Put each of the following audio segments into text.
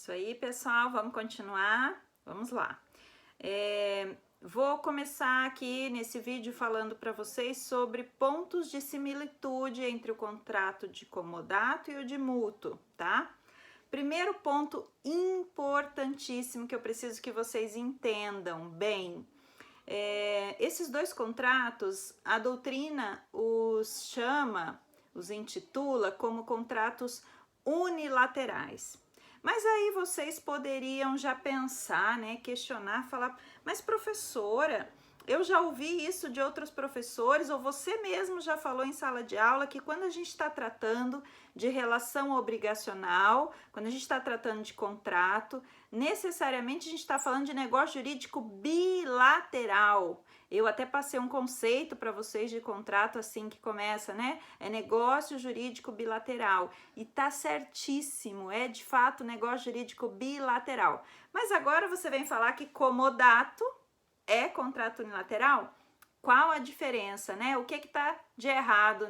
Isso aí, pessoal, vamos continuar? Vamos lá. Vou começar aqui nesse vídeo falando para vocês sobre pontos de similitude entre o contrato de comodato e o de mútuo, tá? Primeiro ponto importantíssimo que eu preciso que vocês entendam bem. Esses dois contratos, a doutrina os intitula como contratos unilaterais. Mas aí vocês poderiam já pensar, né, questionar, falar, mas professora, eu já ouvi isso de outros professores, ou você mesmo já falou em sala de aula, que quando a gente está tratando de relação obrigacional, quando a gente está tratando de contrato, necessariamente a gente está falando de negócio jurídico bilateral. Eu até passei um conceito para vocês de contrato assim que começa, né? É negócio jurídico bilateral. E tá certíssimo, é de fato negócio jurídico bilateral. Mas agora você vem falar que comodato é contrato unilateral? Qual a diferença, né? O que tá de errado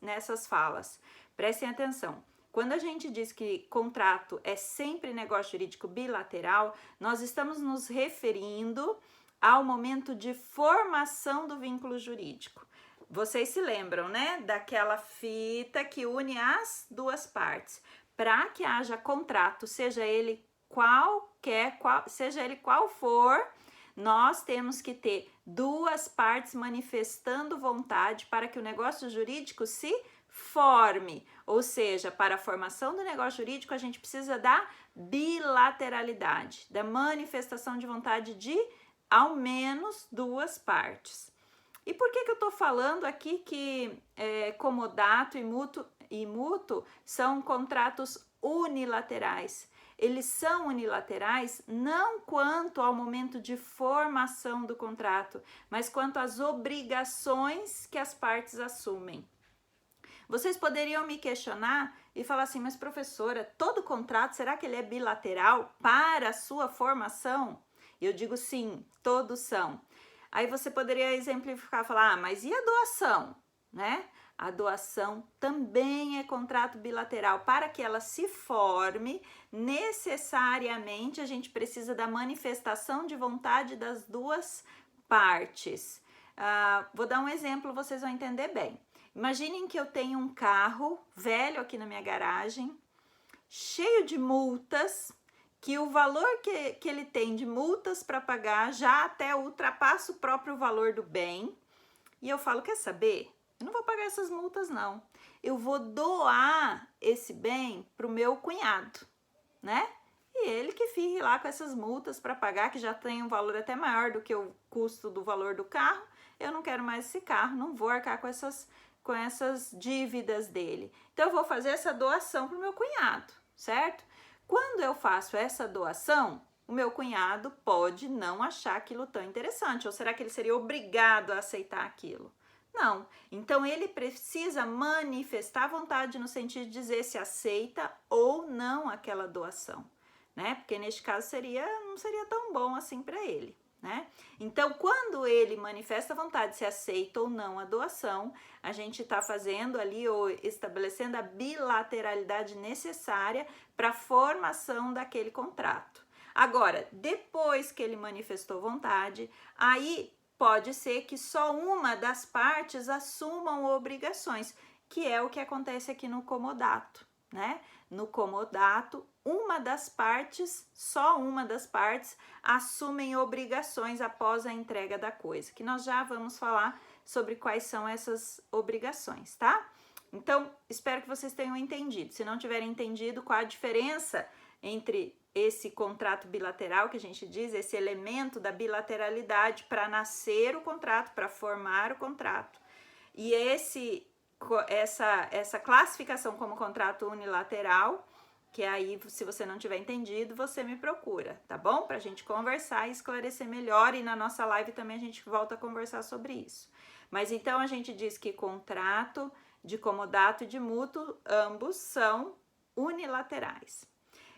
nessas falas? Prestem atenção. Quando a gente diz que contrato é sempre negócio jurídico bilateral, nós estamos nos referindo ao momento de formação do vínculo jurídico. Vocês se lembram, né, daquela fita que une as duas partes. Para que haja contrato, seja ele qual for, nós temos que ter duas partes manifestando vontade para que o negócio jurídico se forme, ou seja, para a formação do negócio jurídico a gente precisa da bilateralidade, da manifestação de vontade de ao menos duas partes. E por que eu estou falando aqui que comodato e mútuo são contratos unilaterais? Eles são unilaterais não quanto ao momento de formação do contrato, mas quanto às obrigações que as partes assumem. Vocês poderiam me questionar e falar assim, mas professora, todo contrato, será que ele é bilateral para a sua formação? Eu digo sim, todos são. Aí você poderia exemplificar, falar, mas e a doação, né? A doação também é contrato bilateral. Para que ela se forme, necessariamente a gente precisa da manifestação de vontade das duas partes. Vou dar um exemplo, vocês vão entender bem. Imaginem que eu tenho um carro velho aqui na minha garagem, cheio de multas, que o valor que ele tem de multas para pagar já até ultrapassa o próprio valor do bem. E eu falo, quer saber? Eu não vou pagar essas multas, não. Eu vou doar esse bem para o meu cunhado, né? E ele que fique lá com essas multas para pagar, que já tem um valor até maior do que o custo do valor do carro. Eu não quero mais esse carro, não vou arcar com essas dívidas dele. Então, eu vou fazer essa doação para o meu cunhado, certo? Quando eu faço essa doação, o meu cunhado pode não achar aquilo tão interessante, ou será que ele seria obrigado a aceitar aquilo? Não. Então, ele precisa manifestar vontade no sentido de dizer se aceita ou não aquela doação, né? Porque neste caso não seria tão bom assim para ele, né? Então, quando ele manifesta vontade se aceita ou não a doação, a gente está fazendo ali ou estabelecendo a bilateralidade necessária para a formação daquele contrato. Agora, depois que ele manifestou vontade, aí pode ser que só uma das partes assumam obrigações, que é o que acontece aqui no comodato, né? No comodato, só uma das partes assumem obrigações após a entrega da coisa, que nós já vamos falar sobre quais são essas obrigações, tá? Então, espero que vocês tenham entendido. Se não tiverem entendido, qual a diferença entre esse contrato bilateral que a gente diz, esse elemento da bilateralidade para nascer o contrato, para formar o contrato, e essa classificação como contrato unilateral, que aí, se você não tiver entendido, você me procura, tá bom? Pra gente conversar e esclarecer melhor, e na nossa live também a gente volta a conversar sobre isso. Mas então a gente diz que contrato de comodato e de mútuo, ambos são unilaterais.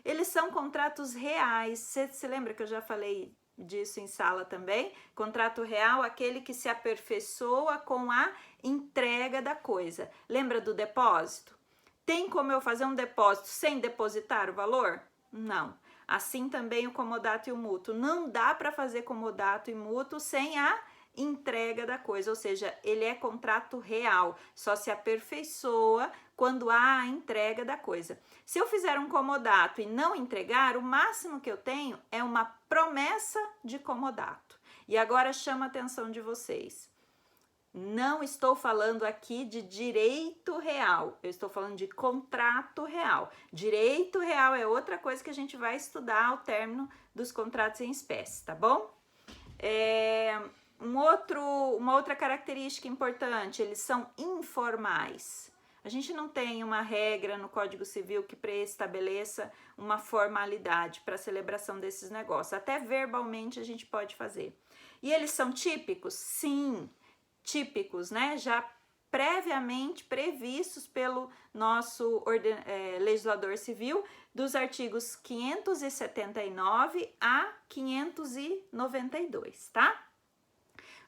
Eles são contratos reais. Você se lembra que eu já falei disso em sala também? Contrato real, aquele que se aperfeiçoa com a entrega da coisa. Lembra do depósito? Tem como eu fazer um depósito sem depositar o valor? Não. Assim também o comodato e o mútuo. Não dá para fazer comodato e mútuo sem a entrega da coisa, ou seja, ele é contrato real, só se aperfeiçoa quando há a entrega da coisa. Se eu fizer um comodato e não entregar, o máximo que eu tenho é uma promessa de comodato. E agora chama a atenção de vocês. Não estou falando aqui de direito real, eu estou falando de contrato real. Direito real é outra coisa que a gente vai estudar ao término dos contratos em espécie, tá bom? Uma outra característica importante, eles são informais. A gente não tem uma regra no Código Civil que preestabeleça uma formalidade para a celebração desses negócios. Até verbalmente a gente pode fazer. E eles são típicos? Sim, típicos, né? Já previamente previstos pelo nosso legislador civil, dos artigos 579 a 592, tá?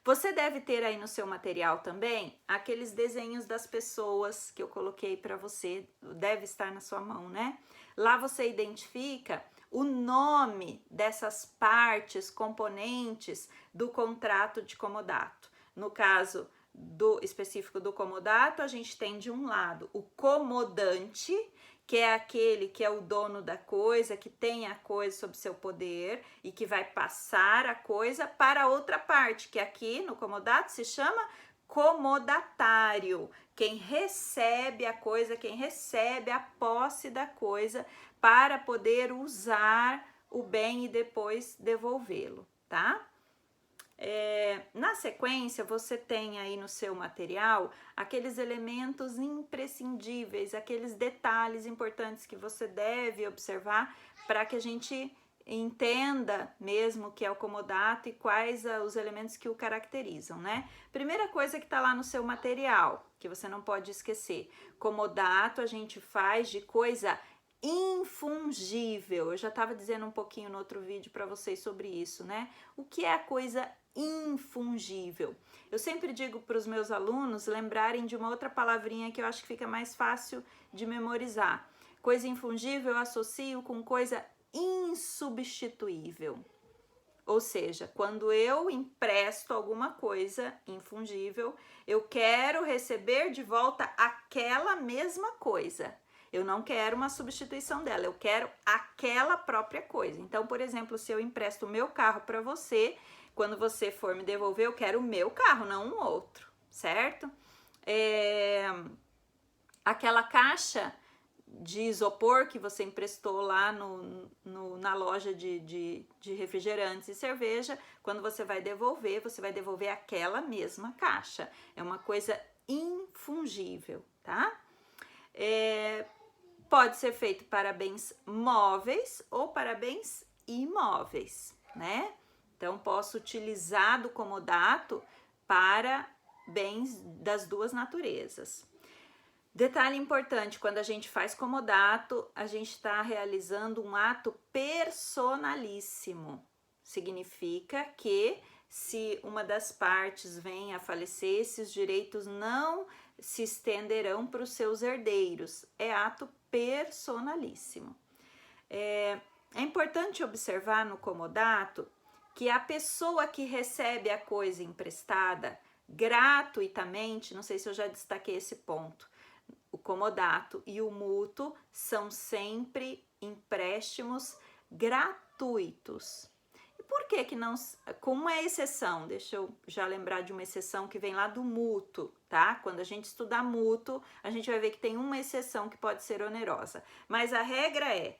Você deve ter aí no seu material também aqueles desenhos das pessoas que eu coloquei para você, deve estar na sua mão, né? Lá você identifica o nome dessas partes, componentes do contrato de comodato. No caso específico do comodato, a gente tem de um lado o comodante, que é aquele que é o dono da coisa, que tem a coisa sob seu poder e que vai passar a coisa para outra parte, que aqui no comodato se chama comodatário, quem recebe a coisa, quem recebe a posse da coisa para poder usar o bem e depois devolvê-lo, tá? Na sequência, você tem aí no seu material aqueles elementos imprescindíveis, aqueles detalhes importantes que você deve observar para que a gente entenda mesmo o que é o comodato e quais os elementos que o caracterizam, né? Primeira coisa que está lá no seu material, que você não pode esquecer, comodato a gente faz de coisa infungível. Eu já estava dizendo um pouquinho no outro vídeo para vocês sobre isso, né? O que é a coisa infungível? Eu sempre digo para os meus alunos lembrarem de uma outra palavrinha que eu acho que fica mais fácil de memorizar. Coisa infungível eu associo com coisa insubstituível. Ou seja, quando eu empresto alguma coisa infungível, eu quero receber de volta aquela mesma coisa. Eu não quero uma substituição dela, eu quero aquela própria coisa. Então, por exemplo, se eu empresto o meu carro para você, quando você for me devolver, eu quero o meu carro, não um outro, certo? Aquela caixa de isopor que você emprestou lá na loja de refrigerantes e cerveja, quando você vai devolver aquela mesma caixa. É uma coisa infungível, tá? Pode ser feito para bens móveis ou para bens imóveis, né? Então, posso utilizar do comodato para bens das duas naturezas. Detalhe importante, quando a gente faz comodato, a gente está realizando um ato personalíssimo. Significa que se uma das partes vem a falecer, esses direitos não se estenderão para os seus herdeiros. É ato personalíssimo. É importante observar no comodato que a pessoa que recebe a coisa emprestada gratuitamente, não sei se eu já destaquei esse ponto, o comodato e o mútuo são sempre empréstimos gratuitos. E por que não, com uma exceção, deixa eu já lembrar de uma exceção que vem lá do mútuo, tá? Quando a gente estudar mútuo, a gente vai ver que tem uma exceção que pode ser onerosa, mas a regra é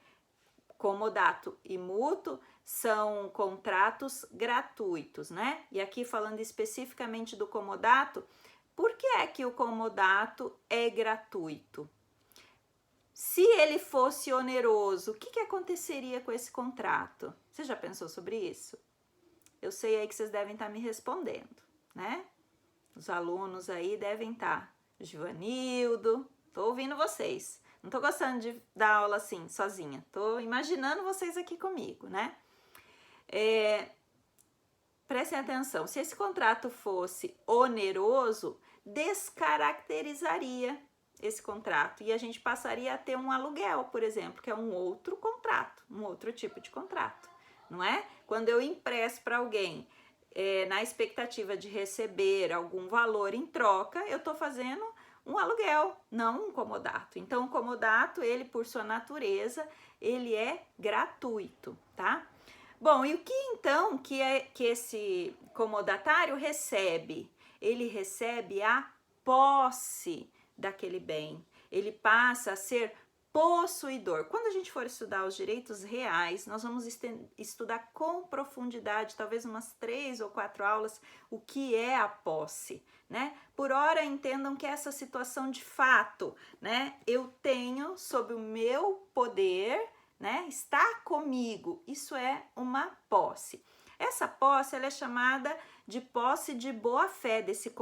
comodato e mútuo são contratos gratuitos, né? E aqui falando especificamente do comodato, por que é que o comodato é gratuito? Se ele fosse oneroso, o que aconteceria com esse contrato? Você já pensou sobre isso? Eu sei aí que vocês devem estar me respondendo, né? Os alunos aí devem estar. Givanildo, tô ouvindo vocês. Não tô gostando de dar aula assim, sozinha. Tô imaginando vocês aqui comigo, né? Prestem atenção. Se esse contrato fosse oneroso, descaracterizaria esse contrato e a gente passaria a ter um aluguel, por exemplo, que é um outro contrato, um outro tipo de contrato, não é? Quando eu empresto para alguém na expectativa de receber algum valor em troca, eu estou fazendo um aluguel, não um comodato. Então, o comodato, ele por sua natureza, ele é gratuito, tá? Bom, e o que então que esse comodatário recebe? Ele recebe a posse daquele bem. Ele passa a ser possuidor. Quando a gente for estudar os direitos reais, nós vamos estudar com profundidade, talvez umas 3 ou 4 aulas, o que é a posse, né? Por ora, entendam que essa situação de fato, né? Eu tenho sob o meu poder, né? Está comigo. Isso é uma posse. Essa posse, ela é chamada de posse de boa-fé desse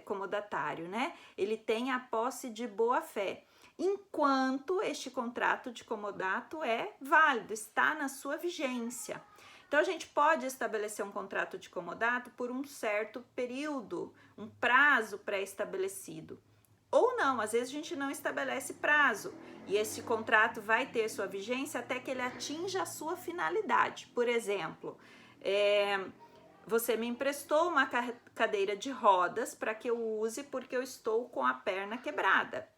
comodatário, né? Ele tem a posse de boa-fé, enquanto este contrato de comodato é válido, está na sua vigência. Então, a gente pode estabelecer um contrato de comodato por um certo período, um prazo pré-estabelecido. Ou não, às vezes a gente não estabelece prazo e esse contrato vai ter sua vigência até que ele atinja a sua finalidade. Por exemplo, você me emprestou uma cadeira de rodas para que eu use porque eu estou com a perna quebrada.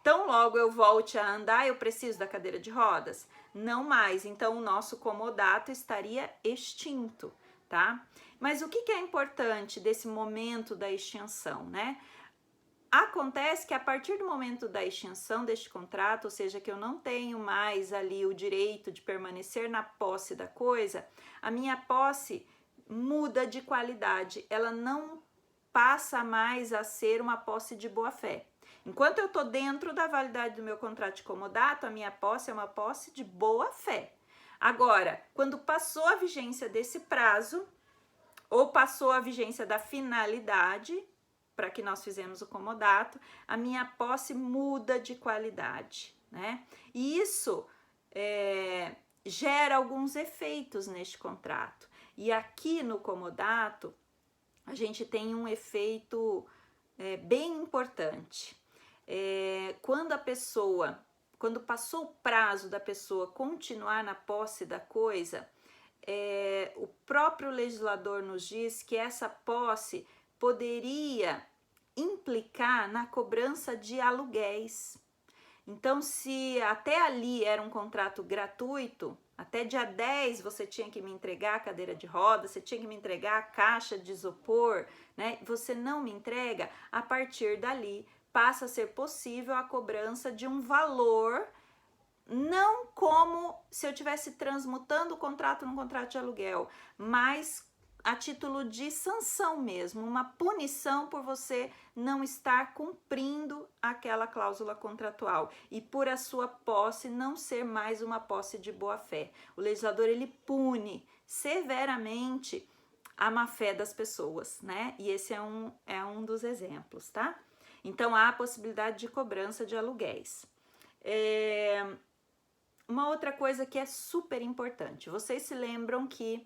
Então, logo eu volte a andar, eu preciso da cadeira de rodas? Não mais, então o nosso comodato estaria extinto, tá? Mas o que é importante desse momento da extinção, né? Acontece que a partir do momento da extinção deste contrato, ou seja, que eu não tenho mais ali o direito de permanecer na posse da coisa, a minha posse muda de qualidade, ela não passa mais a ser uma posse de boa-fé. Enquanto eu estou dentro da validade do meu contrato de comodato, a minha posse é uma posse de boa-fé. Agora, quando passou a vigência desse prazo, ou passou a vigência da finalidade, para que nós fizemos o comodato, a minha posse muda de qualidade, né? E isso gera alguns efeitos neste contrato. E aqui no comodato, a gente tem um efeito bem importante. Quando passou o prazo da pessoa continuar na posse da coisa, o próprio legislador nos diz que essa posse poderia implicar na cobrança de aluguéis. Então, se até ali era um contrato gratuito, até dia 10 você tinha que me entregar a cadeira de rodas, você tinha que me entregar a caixa de isopor, né? Você não me entrega, a partir dali passa a ser possível a cobrança de um valor, não como se eu estivesse transmutando o contrato num contrato de aluguel, mas a título de sanção mesmo, uma punição por você não estar cumprindo aquela cláusula contratual e por a sua posse não ser mais uma posse de boa-fé. O legislador, ele pune severamente a má-fé das pessoas, né? E esse é um dos exemplos, tá? Então, há a possibilidade de cobrança de aluguéis. Uma outra coisa que é super importante, vocês se lembram que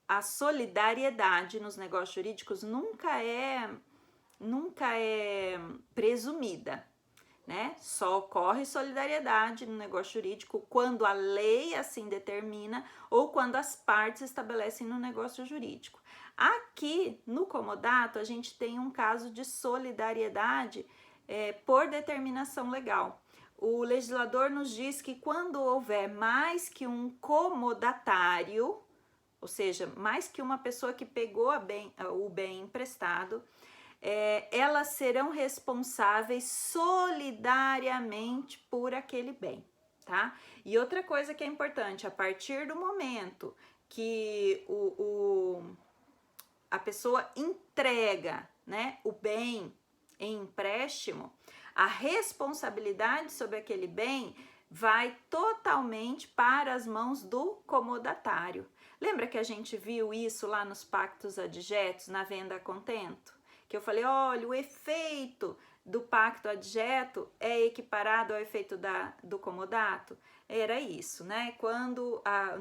a solidariedade nos negócios jurídicos nunca é presumida, né? Só ocorre solidariedade no negócio jurídico quando a lei assim determina ou quando as partes estabelecem no negócio jurídico. Aqui no comodato a gente tem um caso de solidariedade por determinação legal. O legislador nos diz que quando houver mais que um comodatário, ou seja, mais que uma pessoa que pegou o bem emprestado, elas serão responsáveis solidariamente por aquele bem, tá? E outra coisa que é importante, a partir do momento que a pessoa entrega, né, o bem em empréstimo, a responsabilidade sobre aquele bem vai totalmente para as mãos do comodatário. Lembra que a gente viu isso lá nos pactos adjetos, na venda a contento? Que eu falei, olha, o efeito do pacto adjeto é equiparado ao efeito do comodato? Era isso, né?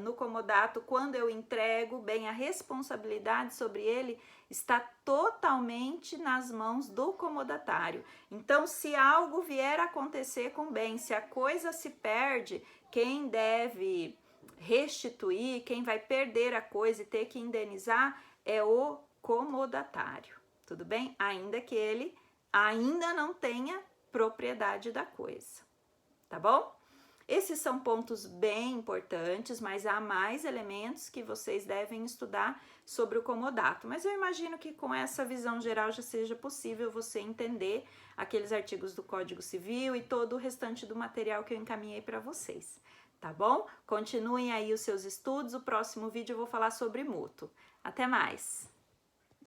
No comodato, quando eu entrego bem, a responsabilidade sobre ele está totalmente nas mãos do comodatário. Então, se algo vier a acontecer com o bem, se a coisa se perde, quem deve restituir, quem vai perder a coisa e ter que indenizar é o comodatário, tudo bem? Ainda que ele ainda não tenha propriedade da coisa, tá bom? Esses são pontos bem importantes, mas há mais elementos que vocês devem estudar sobre o comodato. Mas eu imagino que com essa visão geral já seja possível você entender aqueles artigos do Código Civil e todo o restante do material que eu encaminhei para vocês, tá bom? Continuem aí os seus estudos, o próximo vídeo eu vou falar sobre mútuo. Até mais!